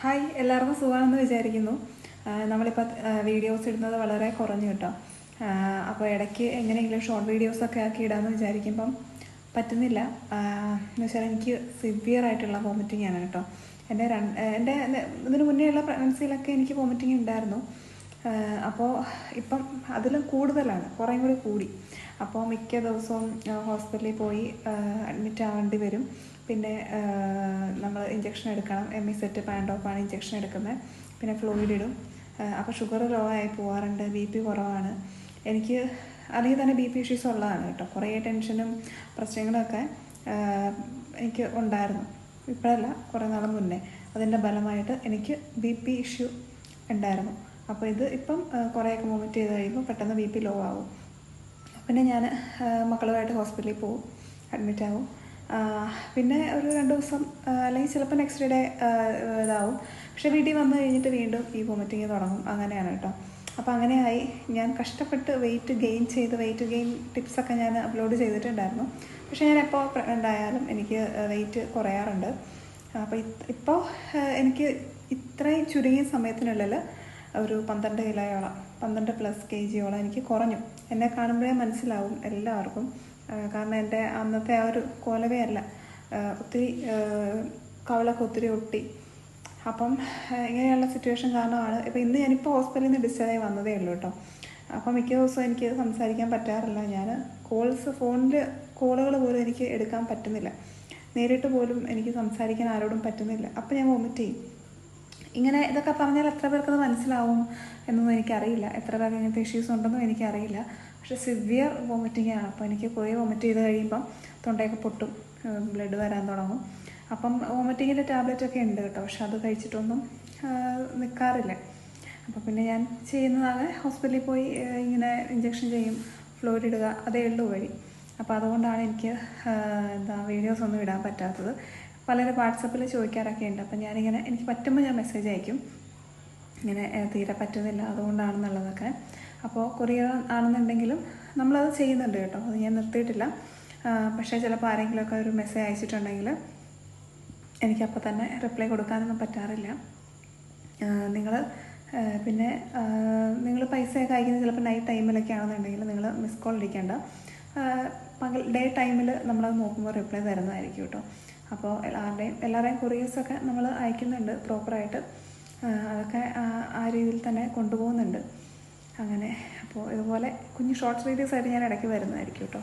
Hi, എല്ലാവർക്കും സുഖമാണെന്ന് വിചാരിക്കുന്നു. നമ്മളിപ്പോൾ വീഡിയോസ് ഇടുന്നത് വളരെ കുറഞ്ഞു കേട്ടോ. അപ്പോൾ ഇടയ്ക്ക് എങ്ങനെയെങ്കിലും ഷോർട്ട് വീഡിയോസൊക്കെ ആക്കി ഇടാമെന്ന് വിചാരിക്കുമ്പം പറ്റുന്നില്ല. എന്ന് വെച്ചാൽ എനിക്ക് സിവിയർ ആയിട്ടുള്ള വോമിറ്റിംഗ് ആണ് കേട്ടോ. എൻ്റെ ഇതിന് മുന്നേയുള്ള പ്രഗ്നൻസിയിലൊക്കെ എനിക്ക് വോമിറ്റിംഗ് ഉണ്ടായിരുന്നു. അപ്പോൾ ഇപ്പം അതിലും കൂടുതലാണ്, കുറേയും കൂടി കൂടി. അപ്പോൾ മിക്ക ദിവസവും ഹോസ്പിറ്റലിൽ പോയി അഡ്മിറ്റ് ആവേണ്ടി വരും. പിന്നെ നമ്മൾ ഇഞ്ചക്ഷൻ എടുക്കണം. എമിസെറ്റ് പാൻഡോപ്പാണ് ഇഞ്ചക്ഷൻ എടുക്കുന്നത്. പിന്നെ ഫ്ലൂയിഡ് ഇടും. അപ്പോൾ ഷുഗർ ലോ ആയി പോകാറുണ്ട്. BP കുറവാണ് എനിക്ക്. അല്ലെങ്കിൽ തന്നെ BP ഇഷ്യൂസ് ഉള്ളതാണ് കേട്ടോ. കുറേ ടെൻഷനും പ്രശ്നങ്ങളൊക്കെ എനിക്ക് ഉണ്ടായിരുന്നു. ഇപ്പോഴല്ല, കുറേ നാൾ മുന്നേ അതിൻ്റെ ഫലമായിട്ട് എനിക്ക് BP ഇഷ്യൂ ഉണ്ടായിരുന്നു. അപ്പോൾ ഇത് ഇപ്പം കുറേയൊക്കെ വോമിറ്റ് ചെയ്ത് കഴിയുമ്പോൾ പെട്ടെന്ന് BP ലോ ആവും. പിന്നെ ഞാൻ മക്കളുമായിട്ട് ഹോസ്പിറ്റലിൽ പോവും, അഡ്മിറ്റ് ആവും. പിന്നെ ഒരു 2 ദിവസം അല്ലെങ്കിൽ ചിലപ്പോൾ നെക്സ്റ്റ് ഡേ ഇതാവും. പക്ഷേ വീട്ടിൽ വന്നു കഴിഞ്ഞിട്ട് വീണ്ടും ഈ വോമിറ്റിങ് തുടങ്ങും. അങ്ങനെയാണ് കേട്ടോ. അപ്പോൾ അങ്ങനെയായി ഞാൻ കഷ്ടപ്പെട്ട് വെയിറ്റ് ഗെയിൻ ടിപ്സൊക്കെ ഞാൻ അപ്ലോഡ് ചെയ്തിട്ടുണ്ടായിരുന്നു. പക്ഷേ ഞാൻ എപ്പോൾ പ്രഗ്നൻ്റ് ആയാലും എനിക്ക് വെയിറ്റ് കുറയാറുണ്ട്. അപ്പോൾ ഇപ്പോൾ എനിക്ക് ഇത്രയും ചുരുങ്ങിയ സമയത്തിനുള്ളിൽ ഒരു 12 കിലോയോളം 12+ kgയോളം എനിക്ക് കുറഞ്ഞു. എന്നെ കാണുമ്പോഴേ മനസ്സിലാവും എല്ലാവർക്കും. കാരണം എൻ്റെ അന്നത്തെ ആ ഒരു കോലവേ അല്ല, ഒത്തിരി കവളൊക്കെ ഒത്തിരി ഒട്ടി. അപ്പം ഇങ്ങനെയുള്ള സിറ്റുവേഷൻ കാരണമാണ്. ഇപ്പം ഇന്ന് ഞാനിപ്പോൾ ഹോസ്പിറ്റലിൽ നിന്ന് ഡിസ്ചാർജ് ആയി വന്നതേ ഉള്ളൂ കേട്ടോ. അപ്പം മിക്ക ദിവസവും എനിക്ക് സംസാരിക്കാൻ പറ്റാറില്ല. ഞാൻ ഫോണിൽ കോളുകൾ പോലും എനിക്ക് എടുക്കാൻ പറ്റുന്നില്ല. നേരിട്ട് പോലും എനിക്ക് സംസാരിക്കാൻ ആരോടും പറ്റുന്നില്ല. അപ്പം ഞാൻ വോമിറ്റ് ചെയ്യും. ഇങ്ങനെ ഇതൊക്കെ പറഞ്ഞാൽ എത്ര പേർക്കത് മനസ്സിലാവും എന്നൊന്നും എനിക്കറിയില്ല. എത്ര പേർക്ക് ഇങ്ങനത്തെ ഇഷ്യൂസ് ഉണ്ടെന്നും എനിക്കറിയില്ല. പക്ഷേ സിവിയർ വോമിറ്റിംഗ് ആണ്. അപ്പോൾ എനിക്ക് കുറേ വോമിറ്റ് ചെയ്ത് കഴിയുമ്പം തൊണ്ടയൊക്കെ പൊട്ടും, ബ്ലഡ് വരാൻ തുടങ്ങും. അപ്പം വോമിറ്റിങ്ങിൻ്റെ ടാബ്ലറ്റൊക്കെ ഉണ്ട് കേട്ടോ. പക്ഷെ അത് കഴിച്ചിട്ടൊന്നും നിൽക്കാറില്ല. അപ്പോൾ പിന്നെ ഞാൻ ചെയ്യുന്നതാണ് ഹോസ്പിറ്റലിൽ പോയി ഇങ്ങനെ ഇഞ്ചക്ഷൻ ചെയ്യും, ഫ്ലൂയിഡ് ഇടുക, അതേ ഉള്ളൂ വഴി. അപ്പോൾ അതുകൊണ്ടാണ് എനിക്ക് വീഡിയോസ് ഒന്നും ഇടാൻ പറ്റാത്തത്. പലരും വാട്സപ്പിൽ ചോദിക്കാറൊക്കെ ഉണ്ട്. അപ്പം ഞാനിങ്ങനെ എനിക്ക് പറ്റുമ്പോൾ ഞാൻ മെസ്സേജ് അയക്കും, ഇങ്ങനെ തീരെ പറ്റുന്നില്ല അതുകൊണ്ടാണെന്നുള്ളതൊക്കെ. അപ്പോൾ കൊറിയർ ആണെന്നുണ്ടെങ്കിലും നമ്മളത് ചെയ്യുന്നുണ്ട് കേട്ടോ. അത് ഞാൻ നിർത്തിയിട്ടില്ല. പക്ഷേ ചിലപ്പോൾ ആരെങ്കിലുമൊക്കെ ഒരു മെസ്സേജ് അയച്ചിട്ടുണ്ടെങ്കിൽ എനിക്കപ്പോൾ തന്നെ റിപ്ലൈ കൊടുക്കാനൊന്നും പറ്റാറില്ല. പിന്നെ നിങ്ങൾ പൈസയൊക്കെ അയക്കുന്നത് ചിലപ്പോൾ നൈറ്റ് ടൈമിലൊക്കെ ആണെന്നുണ്ടെങ്കിൽ നിങ്ങൾ മിസ് കോൾ അടിക്കേണ്ട. ഡേ ടൈമിൽ നമ്മളത് നോക്കുമ്പോൾ റിപ്ലൈ തരുന്നതായിരിക്കും കേട്ടോ. അപ്പോൾ എല്ലാവരുടെയും കൊറിയേഴ്സൊക്കെ നമ്മൾ അയക്കുന്നുണ്ട് പ്രോപ്പറായിട്ട്. അതൊക്കെ ആ രീതിയിൽ തന്നെ കൊണ്ടുപോകുന്നുണ്ട്. അങ്ങനെ അപ്പോൾ ഇതുപോലെ കുഞ്ഞ് ഷോർട്സ് വീഡിയോസ് ആയിട്ട് ഞാൻ ഇടയ്ക്ക് വരുന്നതായിരിക്കും കേട്ടോ.